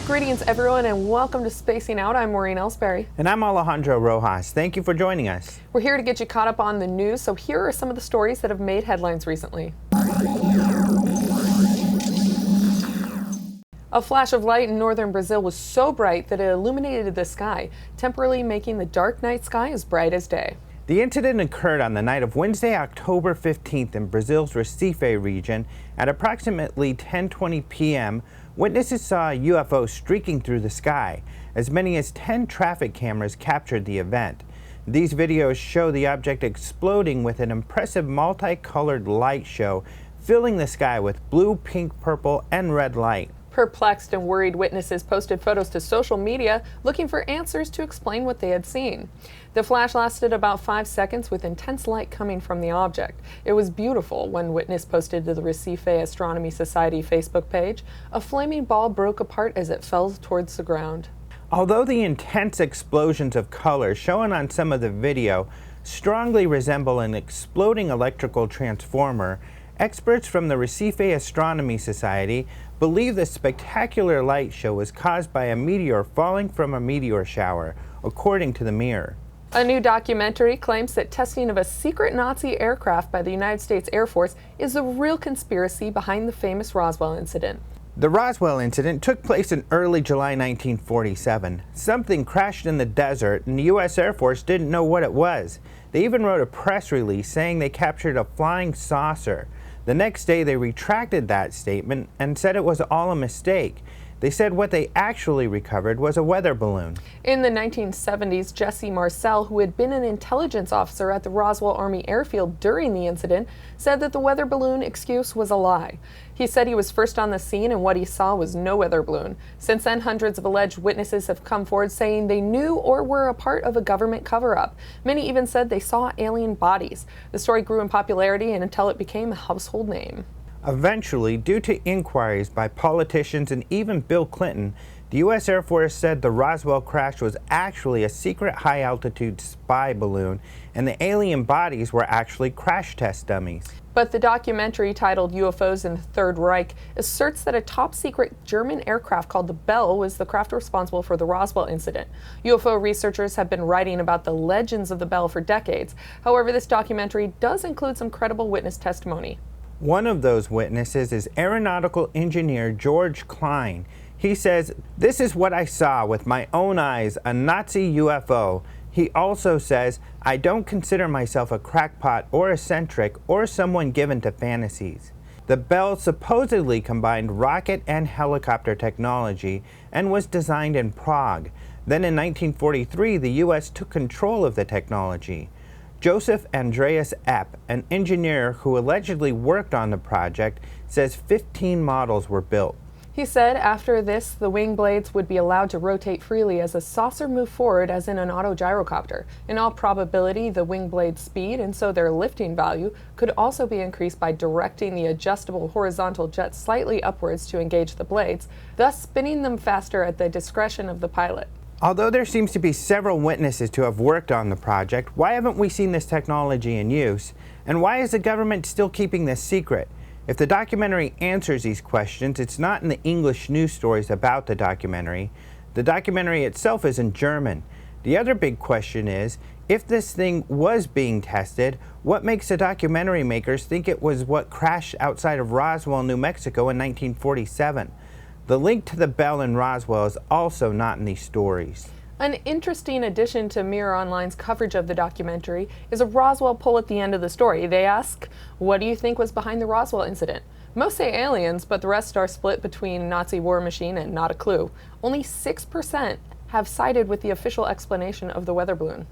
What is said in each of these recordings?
Greetings everyone and welcome to Spacing Out. I'm Maureen Elsberry. And I'm Alejandro Rojas. Thank you for joining us. We're here to get you caught up on the news, so here are some of the stories that have made headlines recently. A flash of light in northern Brazil was so bright that it illuminated the sky, temporarily making the dark night sky as bright as day. The incident occurred on the night of Wednesday, October 15th in Brazil's Recife region. At approximately 10:20 p.m., witnesses saw a UFO streaking through the sky. As many as 10 traffic cameras captured the event. These videos show the object exploding with an impressive multicolored light show, filling the sky with blue, pink, purple, and red light. Perplexed and worried witnesses posted photos to social media looking for answers to explain what they had seen. The flash lasted about 5 seconds with intense light coming from the object. It was beautiful. One witness posted to the Recife Astronomy Society Facebook page. A flaming ball broke apart as it fell towards the ground. Although the intense explosions of color shown on some of the video strongly resemble an exploding electrical transformer, experts from the Recife Astronomy Society believe the spectacular light show was caused by a meteor falling from a meteor shower, according to the Mirror. A new documentary claims that testing of a secret Nazi aircraft by the United States Air Force is the real conspiracy behind the famous Roswell incident. The Roswell incident took place in early July 1947. Something crashed in the desert and the U.S. Air Force didn't know what it was. They even wrote a press release saying they captured a flying saucer. The next day they retracted that statement and said it was all a mistake. They said what they actually recovered was a weather balloon. In the 1970s, Jesse Marcel, who had been an intelligence officer at the Roswell Army Airfield during the incident, said that the weather balloon excuse was a lie. He said he was first on the scene and what he saw was no weather balloon. Since then, hundreds of alleged witnesses have come forward saying they knew or were a part of a government cover-up. Many even said they saw alien bodies. The story grew in popularity until it became a household name. Eventually, due to inquiries by politicians and even Bill Clinton, the U.S. Air Force said the Roswell crash was actually a secret high-altitude spy balloon, and the alien bodies were actually crash test dummies. But the documentary titled UFOs in the Third Reich asserts that a top-secret German aircraft called the Bell was the craft responsible for the Roswell incident. UFO researchers have been writing about the legends of the Bell for decades. However, this documentary does include some credible witness testimony. One of those witnesses is aeronautical engineer George Cline. He says, "This is what I saw with my own eyes, a Nazi UFO." He also says, "I don't consider myself a crackpot or eccentric or someone given to fantasies." The Bell supposedly combined rocket and helicopter technology and was designed in Prague. Then in 1943, the U.S. took control of the technology. Joseph Andreas Epp, an engineer who allegedly worked on the project, says 15 models were built. He said after this, the wing blades would be allowed to rotate freely as a saucer moved forward as in an autogyrocopter. In all probability, the wing blade speed and so their lifting value could also be increased by directing the adjustable horizontal jet slightly upwards to engage the blades, thus spinning them faster at the discretion of the pilot. Although there seems to be several witnesses to have worked on the project, why haven't we seen this technology in use? And why is the government still keeping this secret? If the documentary answers these questions, it's not in the English news stories about the documentary. The documentary itself is in German. The other big question is, if this thing was being tested, what makes the documentary makers think it was what crashed outside of Roswell, New Mexico in 1947? The link to the Bell in Roswell is also not in these stories. An interesting addition to Mirror Online's coverage of the documentary is a Roswell poll at the end of the story. They ask, what do you think was behind the Roswell incident? Most say aliens, but the rest are split between Nazi war machine and not a clue. Only 6% have sided with the official explanation of the weather balloon.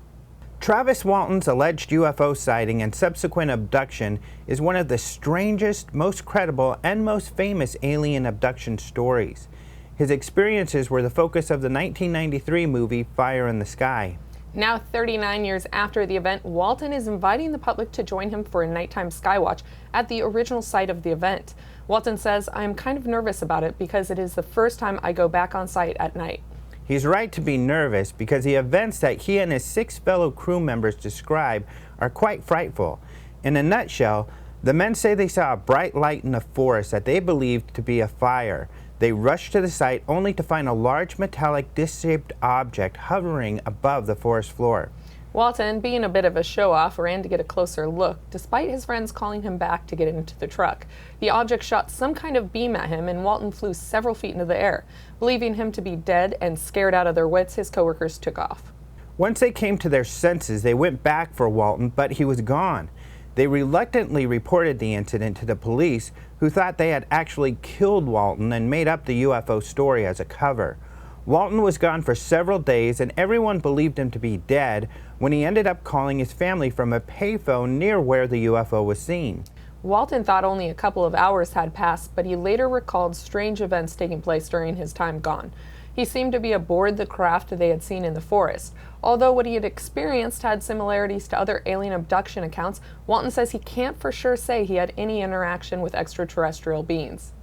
Travis Walton's alleged UFO sighting and subsequent abduction is one of the strangest, most credible, and most famous alien abduction stories. His experiences were the focus of the 1993 movie Fire in the Sky. Now, 39 years after the event, Walton is inviting the public to join him for a nighttime skywatch at the original site of the event. Walton says, "I am kind of nervous about it because it is the first time I go back on site at night." He's right to be nervous because the events that he and his 6 fellow crew members describe are quite frightful. In a nutshell, the men say they saw a bright light in the forest that they believed to be a fire. They rushed to the site only to find a large metallic disc-shaped object hovering above the forest floor. Walton, being a bit of a show-off, ran to get a closer look, despite his friends calling him back to get into the truck. The object shot some kind of beam at him, and Walton flew several feet into the air. Believing him to be dead and scared out of their wits, his coworkers took off. Once they came to their senses, they went back for Walton, but he was gone. They reluctantly reported the incident to the police, who thought they had actually killed Walton and made up the UFO story as a cover. Walton was gone for several days, and everyone believed him to be dead when he ended up calling his family from a payphone near where the UFO was seen. Walton thought only a couple of hours had passed, but he later recalled strange events taking place during his time gone. He seemed to be aboard the craft they had seen in the forest. Although what he had experienced had similarities to other alien abduction accounts, Walton says he can't for sure say he had any interaction with extraterrestrial beings.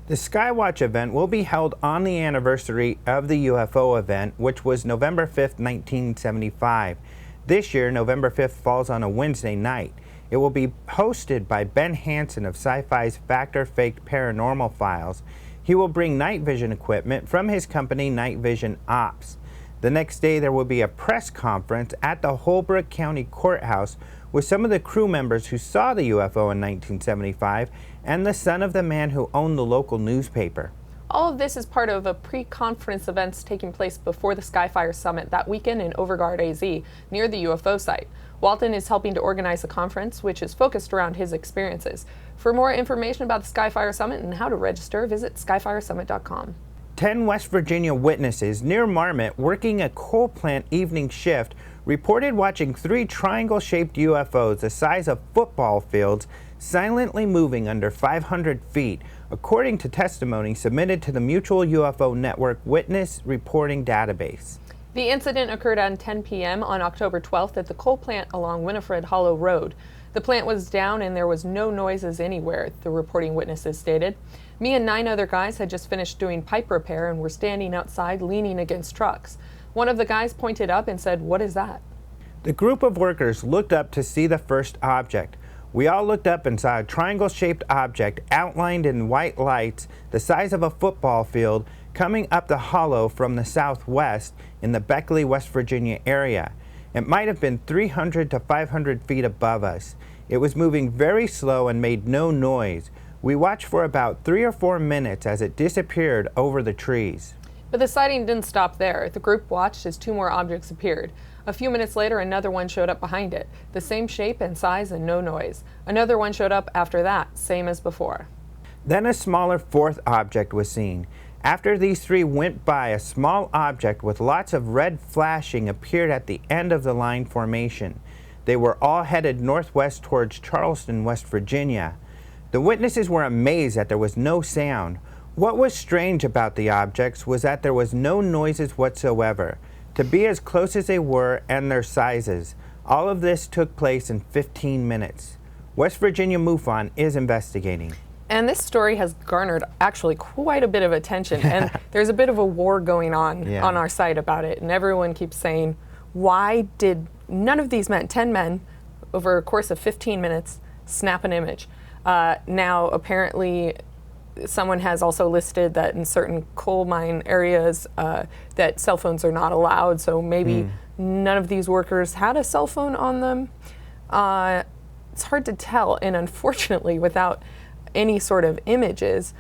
The Skywatch event will be held on the anniversary of the UFO event, which was November 5th, 1975. This year, November 5th falls on a Wednesday night. It will be hosted by Ben Hansen of Sci-Fi's Fact or Faked Paranormal Files. He will bring night vision equipment from his company Night Vision Ops. The next day there will be a press conference at the Holbrook County Courthouse with some of the crew members who saw the UFO in 1975 and the son of the man who owned the local newspaper. All of this is part of a pre-conference events taking place before the Skyfire Summit that weekend in Overgard, AZ, near the UFO site. Walton is helping to organize the conference, which is focused around his experiences. For more information about the Skyfire Summit and how to register, visit skyfiresummit.com. 10 West Virginia witnesses near Marmot working a coal plant evening shift reported watching 3 triangle-shaped UFOs the size of football fields silently moving under 500 feet, according to testimony submitted to the Mutual UFO Network Witness Reporting Database. The incident occurred at 10 p.m. on October 12th at the coal plant along Winifred Hollow Road. The plant was down and there was no noises anywhere, the reporting witnesses stated. Me and 9 other guys had just finished doing pipe repair and were standing outside leaning against trucks. One of the guys pointed up and said, "What is that?" The group of workers looked up to see the first object. We all looked up and saw a triangle-shaped object outlined in white lights the size of a football field coming up the hollow from the southwest in the Beckley, West Virginia area. It might have been 300 to 500 feet above us. It was moving very slow and made no noise. We watched for about 3 or 4 minutes as it disappeared over the trees. But the sighting didn't stop there. The group watched as 2 more objects appeared. A few minutes later, another one showed up behind it. The same shape and size and no noise. Another one showed up after that, same as before. Then a smaller 4th object was seen. After these 3 went by, a small object with lots of red flashing appeared at the end of the line formation. They were all headed northwest towards Charleston, West Virginia. The witnesses were amazed that there was no sound. What was strange about the objects was that there was no noises whatsoever, to be as close as they were and their sizes. All of this took place in 15 minutes. West Virginia MUFON is investigating. And this story has garnered actually quite a bit of attention, and there's a bit of a war going on our site about it, and everyone keeps saying, why did none of these men, 10 men, over a course of 15 minutes, snap an image? Now, apparently, someone has also listed that in certain coal mine areas that cell phones are not allowed, so maybe none of these workers had a cell phone on them. It's hard to tell, and unfortunately, without any sort of images,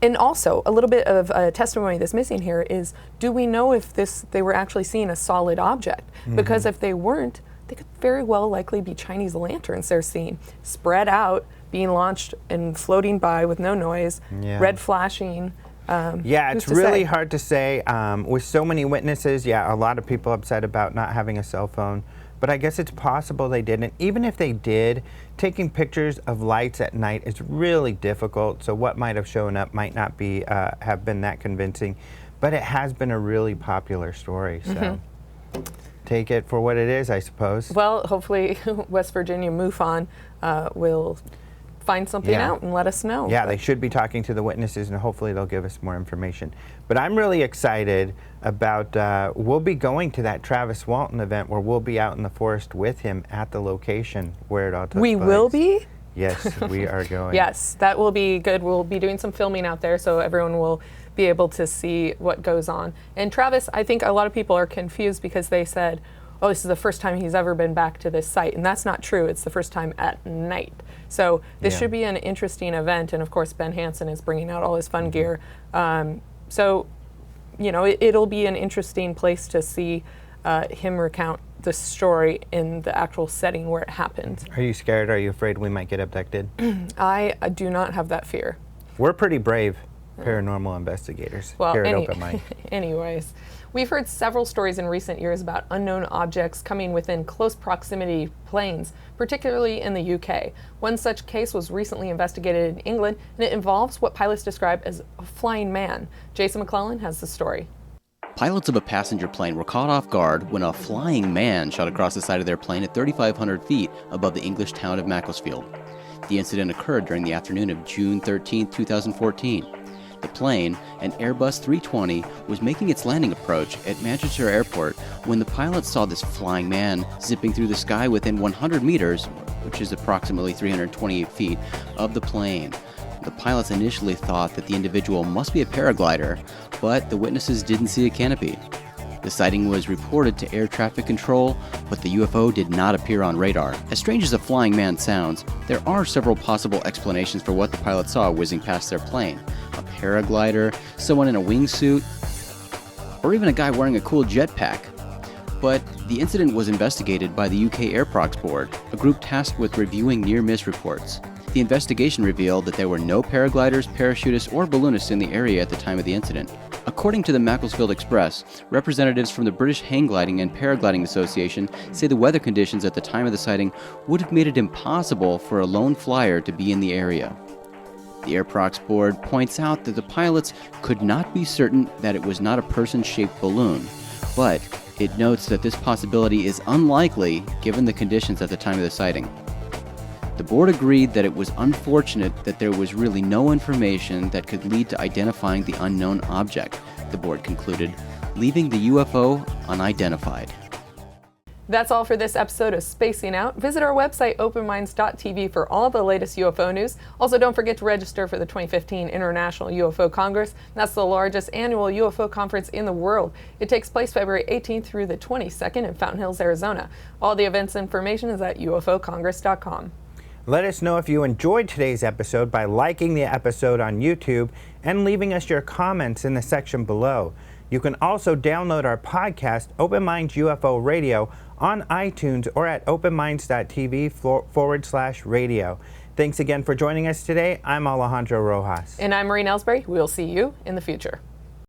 and also a little bit of testimony that's missing here is, do we know if they were actually seeing a solid object? Because if they weren't, they could very well likely be Chinese lanterns they're seeing spread out, being launched and floating by with no noise, red flashing. It's really hard to say. With so many witnesses, a lot of people upset about not having a cell phone. But I guess it's possible they didn't. Even if they did, taking pictures of lights at night is really difficult. So what might have shown up might not be have been that convincing. But it has been a really popular story. So take it for what it is, I suppose. Well, hopefully West Virginia MUFON will find something out and let us know. Yeah, they should be talking to the witnesses, and hopefully they'll give us more information. But I'm really excited about, we'll be going to that Travis Walton event where we'll be out in the forest with him at the location where it all took place. We will be? Yes, we are going. Yes, that will be good. We'll be doing some filming out there so everyone will be able to see what goes on. And Travis, I think a lot of people are confused because they said, oh, this is the first time he's ever been back to this site. And that's not true. It's the first time at night. So this should be an interesting event. And of course, Ben Hansen is bringing out all his fun gear. So, you know, it'll be an interesting place to see him recount the story in the actual setting where it happened. Are you scared? Are you afraid we might get abducted? I do not have that fear. We're pretty brave paranormal investigators here at Open Mind. Anyways, we've heard several stories in recent years about unknown objects coming within close proximity planes, particularly in the UK. One such case was recently investigated in England, and it involves what pilots describe as a flying man. Jason McClellan has the story. Pilots of a passenger plane were caught off guard when a flying man shot across the side of their plane at 3,500 feet above the English town of Macclesfield. The incident occurred during the afternoon of June 13, 2014. The plane, an Airbus 320, was making its landing approach at Manchester Airport when the pilots saw this flying man zipping through the sky within 100 meters, which is approximately 328 feet, of the plane. The pilots initially thought that the individual must be a paraglider, but the witnesses didn't see a canopy. The sighting was reported to air traffic control, but the UFO did not appear on radar. As strange as a flying man sounds, there are several possible explanations for what the pilots saw whizzing past their plane. A paraglider, someone in a wingsuit, or even a guy wearing a cool jetpack. But the incident was investigated by the UK Airprox Board, a group tasked with reviewing near-miss reports. The investigation revealed that there were no paragliders, parachutists, or balloonists in the area at the time of the incident. According to the Macclesfield Express, representatives from the British Hang Gliding and Paragliding Association say the weather conditions at the time of the sighting would have made it impossible for a lone flyer to be in the area. The Airprox Board points out that the pilots could not be certain that it was not a person-shaped balloon, but it notes that this possibility is unlikely given the conditions at the time of the sighting. The board agreed that it was unfortunate that there was really no information that could lead to identifying the unknown object, the board concluded, leaving the UFO unidentified. That's all for this episode of Spacing Out. Visit our website, openminds.tv, for all the latest UFO news. Also, don't forget to register for the 2015 International UFO Congress. That's the largest annual UFO conference in the world. It takes place February 18th through the 22nd in Fountain Hills, Arizona. All the events information is at ufocongress.com. Let us know if you enjoyed today's episode by liking the episode on YouTube and leaving us your comments in the section below. You can also download our podcast, Open Minds UFO Radio, on iTunes or at openminds.tv/radio. Thanks again for joining us today. I'm Alejandro Rojas. And I'm Maureen Elsberry. We'll see you in the future.